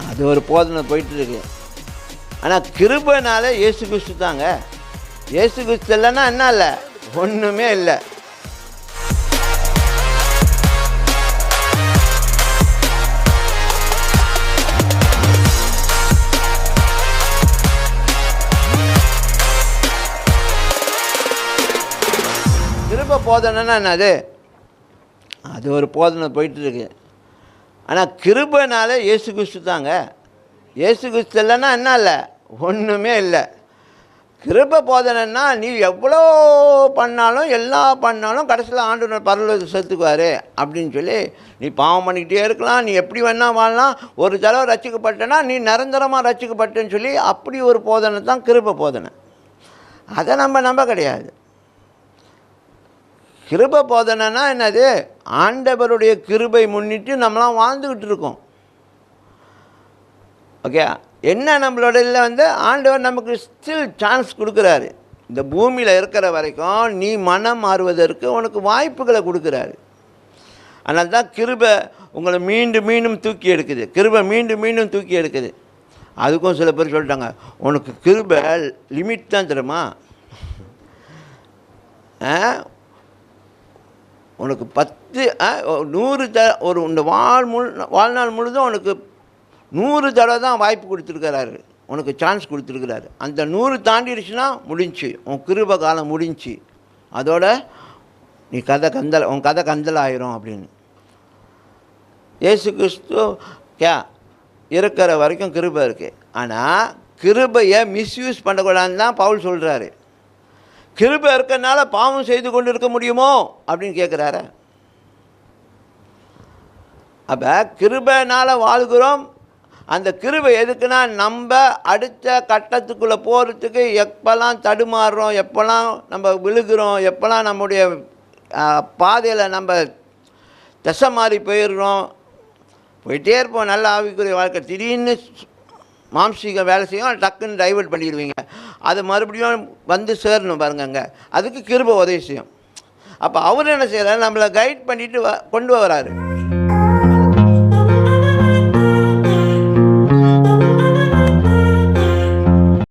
அது ஒரு போதனை போயிட்டுருக்கு. ஆனால் கிருபைனால இயேசு கிறிஸ்து தாங்க. இயேசு கிறிஸ்து இல்லைன்னா என்ன இல்லை, ஒன்றுமே இல்லை. கிருபை போதனைன்னா என்னது, அது ஒரு போதனை போயிட்டுருக்கு. ஆனால் கிருபைனால இயேசு கிறிஸ்து தாங்க. இயேசு கிறிஸ்து இல்லைன்னா என்ன இல்லை, ஒன்றுமே இல்லை. கிருபை போதனைன்னா நீ எவ்வளோ பண்ணாலும் எல்லாம் பண்ணாலும் கடைசியில் ஆண்டவர் பரலோகத்துக்கு சேர்த்துக்குவார் அப்படின்னு சொல்லி, நீ பாவம் பண்ணிக்கிட்டே இருக்கலாம், நீ எப்படி வேணால் வாழலாம், ஒரு தடவை ரட்சிக்கப்பட்டேன்னா நீ நிரந்தரமாக ரட்சிக்கப்பட்டேன்னு சொல்லி அப்படி ஒரு போதனை தான் கிருபை போதனை. அதை நம்ம நம்ப கிடையாது. கிருபை போதனைன்னா என்னது, ஆண்டவருடைய கிருபை முன்னிட்டு நம்மளாம் வாழ்ந்துக்கிட்டு இருக்கோம். ஓகே, என்ன நம்மளோட இதில் வந்து ஆண்டவர் நமக்கு ஸ்டில் சான்ஸ் கொடுக்குறாரு. இந்த பூமியில் இருக்கிற வரைக்கும் நீ மனம் மாறுவதற்கு உனக்கு வாய்ப்புகளை கொடுக்குறாரு. அதனால தான் கிருபை உங்களை மீண்டும் மீண்டும் தூக்கி எடுக்குது. கிருபை மீண்டும் மீண்டும் தூக்கி எடுக்குது. அதுக்கும் சில பேர் சொல்லிட்டாங்க, உனக்கு கிருபை லிமிட் தான் தெரியுமா, உனக்கு 10 100 ஒரு இந்த வாழ்நாள் முழுதும் உனக்கு 100 தடவை தான் வாய்ப்பு கொடுத்துருக்கிறாரு, உனக்கு சான்ஸ் கொடுத்துருக்கிறாரு. அந்த 100 தாண்டிடுச்சுன்னா முடிஞ்சு, உன் கிருபை காலம் முடிஞ்சு, அதோட நீ உன் கதை கந்தல் ஆயிரும் அப்படின்னு. இயேசு கிறிஸ்து இருக்கிற வரைக்கும் கிருபை இருக்குது. ஆனால் கிருபையை மிஸ்யூஸ் பண்ணக்கூடாதுன்னு தான் பவுல் சொல்கிறாரு. கிருபை இருக்கிறதுனால பாவம் செய்து கொண்டு இருக்க முடியுமோ அப்படின்னு கேட்குறாரு. அப்போ கிருபைனால் வாழ்கிறோம். அந்த கிருபை எதுக்குன்னா நம்ம அடுத்த கட்டத்துக்குள்ளே போகிறதுக்கு எப்போல்லாம் தடுமாறுறோம், எப்போல்லாம் நம்ம விழுகிறோம், எப்போல்லாம் நம்முடைய பாதையில் நம்ம திசை மாறி போயிடுறோம், போயிட்டே இருப்போம். நல்ல ஆவிக்குரிய வாழ்க்கை திடீர்னு மாம்சீக வேலை செய்யும், டக்குன்னு டைவர்ட் பண்ணிடுவீங்க. அது மறுபடியும் வந்து சேரணும் பாருங்கங்க, அதுக்கு கிருபை உதவி செய்யும். அப்போ அவர் என்ன செய்கிறார், நம்மளை கைட் பண்ணிவிட்டு கொண்டு வராரு.